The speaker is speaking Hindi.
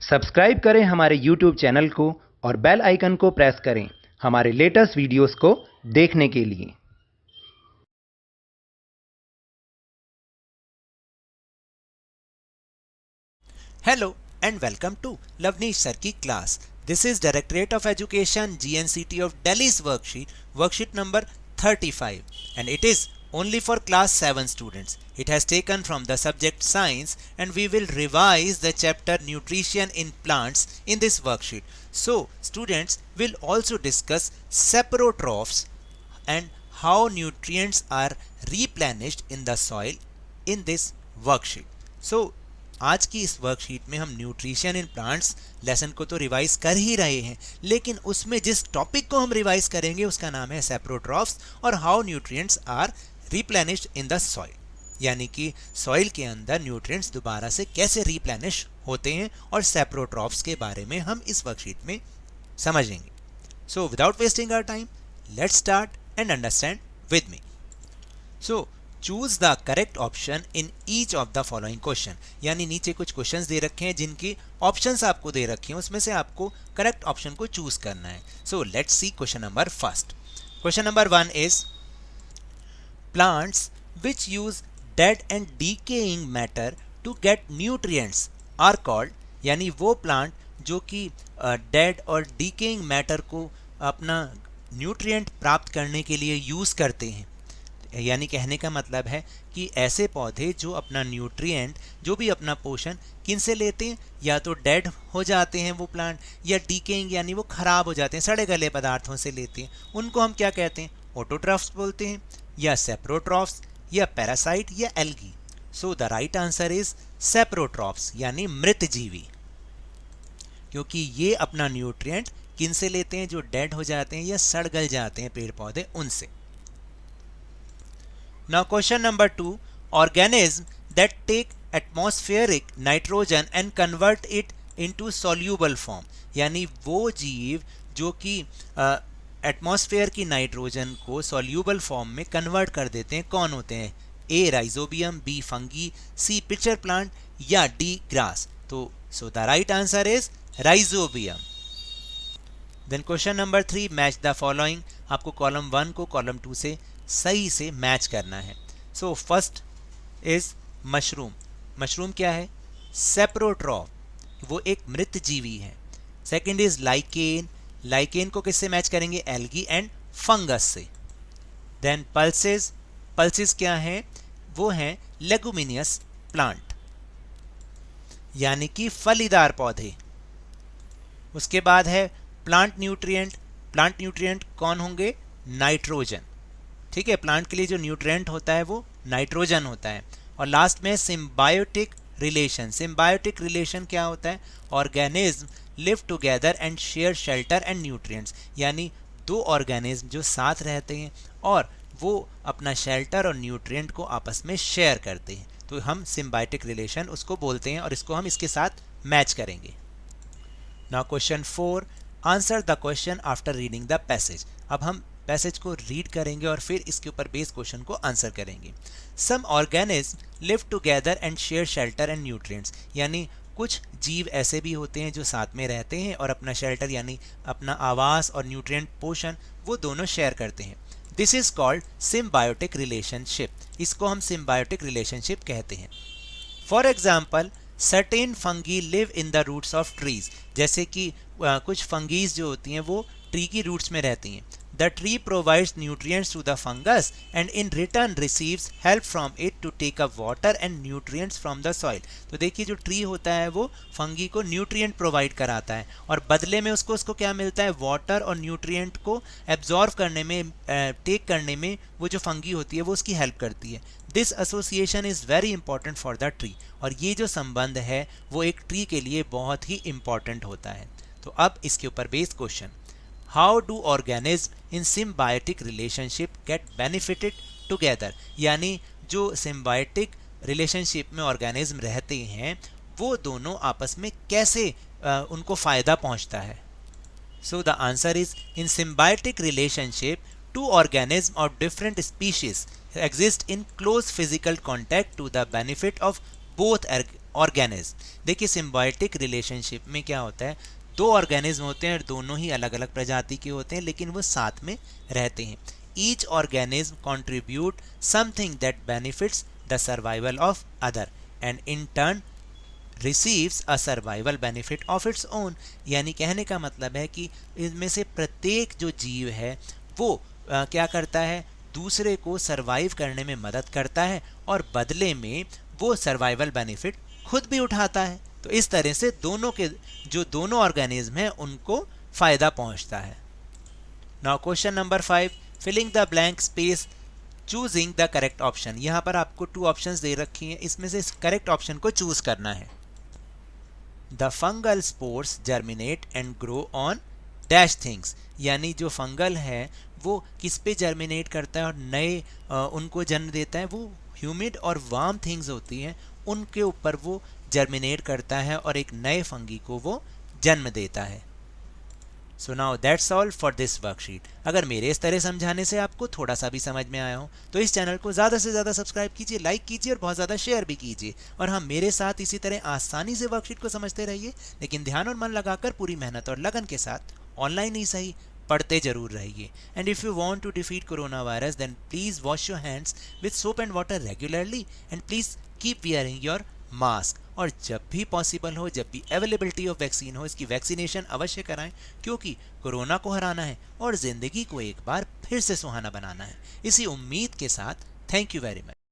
सब्सक्राइब करें हमारे YouTube चैनल को और बेल आइकन को प्रेस करें हमारे लेटेस्ट वीडियोस को देखने के लिए। Hello and welcome to Lavneesh Sir की class. This is Directorate of Education GNCT of Delhi's worksheet number 35, and it is only for class 7 students. It has taken from the subject science, and we will revise the chapter nutrition in plants in this worksheet. So students will also discuss saprotrophs and how nutrients are replenished in the soil in this worksheet. So आज की इस वर्कशीट में हम न्यूट्रिशन इन प्लांट्स लेसन को तो रिवाइज कर ही रहे हैं, लेकिन उसमें जिस टॉपिक को हम रिवाइज करेंगे उसका नाम है सेप्रोट्रॉफ्स और how nutrients are replenished in the soil, यानी कि सॉइल के अंदर न्यूट्रिएंट्स दोबारा से कैसे रिप्लेनिश होते हैं और सेप्रोट्रॉफ्स के बारे में हम इस वर्कशीट में समझेंगे. So without wasting our time, let's start and understand with me. So choose the correct option in each of the following question, यानी नीचे कुछ क्वेश्चंस दे रखे हैं जिनकी ऑप्शंस आपको दे रखे हैं, उसमें से आपको करेक्ट ऑप्शन को चूज करना है. So let's see question number first. Question number 1 is plants which use dead and decaying matter to get nutrients are called, यानी वो प्लांट जो कि डेड और डीकेइंग मैटर को अपना न्यूट्रिएंट प्राप्त करने के लिए यूज करते हैं. यानी कहने का मतलब है कि ऐसे पौधे जो अपना न्यूट्रिएंट, जो भी अपना पोषण किन से लेते हैं, या तो डेड हो जाते हैं वो प्लांट, या डीकेइंग यानी वो खराब हो जाते हैं, सड़े गले पदार्थों से लेते हैं. उनको हम क्या कहते हैं? ऑटोट्रॉफ्स बोलते हैं, या सेप्रोट्रॉफ्स, या पैरासाइट, या algae. So the right answer is saprotrophs, यानी मृत जीवी, क्योंकि ये अपना न्यूट्रिएंट किन से लेते हैं? जो डेड हो जाते हैं या सड़ गल जाते हैं पेड़ पौधे, उनसे. Now question number 2, organisms that take atmospheric nitrogen and convert it into soluble form, यानी वो जीव जो कि एटमॉस्फेयर की नाइट्रोजन को सॉल्यूबल फॉर्म में कन्वर्ट कर देते हैं, कौन होते हैं? A rhizobium, B fungi, C pitcher plant, या डी ग्रास. तो so the right answer is rhizobium. Then question number 3, match the following. आपको कॉलम 1 को कॉलम 2 से सही से मैच करना है. So first is mushroom. Mushroom क्या है? सेप्रोट्रॉफ, वो एक मृत जीवी है. Second is lichen. लाइकेन को किससे मैच करेंगे? एल्गी एंड फंगस से. Then pulses. पल्सेस क्या है? वो हैं लेगुमिनियस प्लांट, यानी कि फलीदार पौधे. उसके बाद है प्लांट न्यूट्रिएंट. प्लांट न्यूट्रिएंट कौन होंगे? नाइट्रोजन. ठीक है, प्लांट के लिए जो न्यूट्रिएंट होता है वो नाइट्रोजन होता है. और लास्ट में सिम्बायोटिक रिलेशन. सिम्बायोटिक रिलेशन क्या होता है? Organism live together and share shelter and nutrients, यानी दो ऑर्गेनिज्म जो साथ रहते हैं और वो अपना शेल्टर और न्यूट्रिएंट को आपस में शेयर करते हैं, तो हम सिम्बायोटिक रिलेशन उसको बोलते हैं, और इसको हम इसके साथ मैच करेंगे. Now question 4, answer the question after reading the passage. अब हम पैसेज को रीड करेंगे और फिर इसके ऊपर बेस क्वेश्चन को आंसर करेंगे. Some organism live together and share shelter and nutrients, यानी कुछ जीव ऐसे भी होते हैं जो साथ में रहते हैं और अपना शेल्टर यानी अपना आवास और न्यूट्रिएंट पोषण वो दोनों शेयर करते हैं. This is called symbiotic relationship. इसको हम सिम्बायोटिक रिलेशनशिप कहते हैं. For example, certain fungi live in the roots of trees. जैसे कि कुछ फंगीज जो होती हैं वो ट्री की रूट्स में रहती हैं. The tree provides nutrients to the fungus and in return receives help from it to take up water and nutrients from the soil. तो देखिए, जो ट्री होता है वो फंगी को न्यूट्रिएंट प्रोवाइड कराता है और बदले में उसको क्या मिलता है? वाटर और न्यूट्रिएंट को एब्जॉर्व करने में, टेक करने में वो जो फंगी होती है वो उसकी हेल्प करती है. This association is very important for the tree. और ये जो संबंध है वो एक ट्री के लिए बहुत ही इंपॉर्टेंट होता है. तो अब इसके ऊपर based question, how do organism in symbiotic relationship get benefited together, यानी जो सिम्बायोटिक रिलेशनशिप में ऑर्गेनिज्म रहते हैं वो दोनों आपस में कैसे उनको फ़ायदा पहुंचता है. So the answer is, in symbiotic relationship two organisms of different species exist in close physical contact to the benefit of both organism. देखिए सिम्बायोटिक रिलेशनशिप में क्या होता है, दो ऑर्गेनिज्म होते हैं और दोनों ही अलग अलग प्रजाति के होते हैं, लेकिन वो साथ में रहते हैं। Each organism contribute something that benefits the survival of other and in turn receives a survival benefit of its own. यानी कहने का मतलब है कि इनमें से प्रत्येक जो जीव है वो क्या करता है, दूसरे को सर्वाइव करने में मदद करता है और बदले में वो सर्वाइवल बेनिफिट खुद भी उठाता है। तो इस तरह से दोनों के जो दोनों ऑर्गेनिज्म हैं उनको फायदा पहुंचता है। Now question number 5, filling the blank space choosing the correct option. यहाँ पर आपको 2 ऑप्शंस दे रखी हैं, इसमें से करेक्ट ऑप्शन को चूज करना है। The fungal spores germinate and grow on dash things. यानी जो फंगल है वो किस पे जर्मिनेट करता है और नए उनको जन्म देता है, वो ह्यूमिड और वार्म थिंग्स होती हैं उनके ऊपर वो जर्मिनेट करता है और एक नए फंगी को वो जन्म देता है। So now that's all for this worksheet. अगर मेरे इस तरह समझाने से आपको थोड़ा सा भी समझ में आया हो तो इस चैनल को ज़्यादा से ज़्यादा सब्सक्राइब कीजिए, लाइक कीजिए और बहुत ज़्यादा शेयर भी कीजिए। और हम मेरे साथ इसी तरह आसानी से वर्कशीट को समझते रहिए, लेकिन ध्यान और मन लगाकर पूरी मेहनत और लगन के साथ ऑनलाइन ही सही पढ़ते जरूर रहिए। And if you want to defeat corona virus then please wash your hands with soap and water regularly and please keep wearing your mask. और जब भी पॉसिबल हो, जब भी अवेलेबिलिटी ऑफ वैक्सीन हो, इसकी वैक्सीनेशन अवश्य कराएं, क्योंकि कोरोना को हराना है और ज़िंदगी को एक बार फिर से सुहाना बनाना है। इसी उम्मीद के साथ थैंक यू वेरी मच।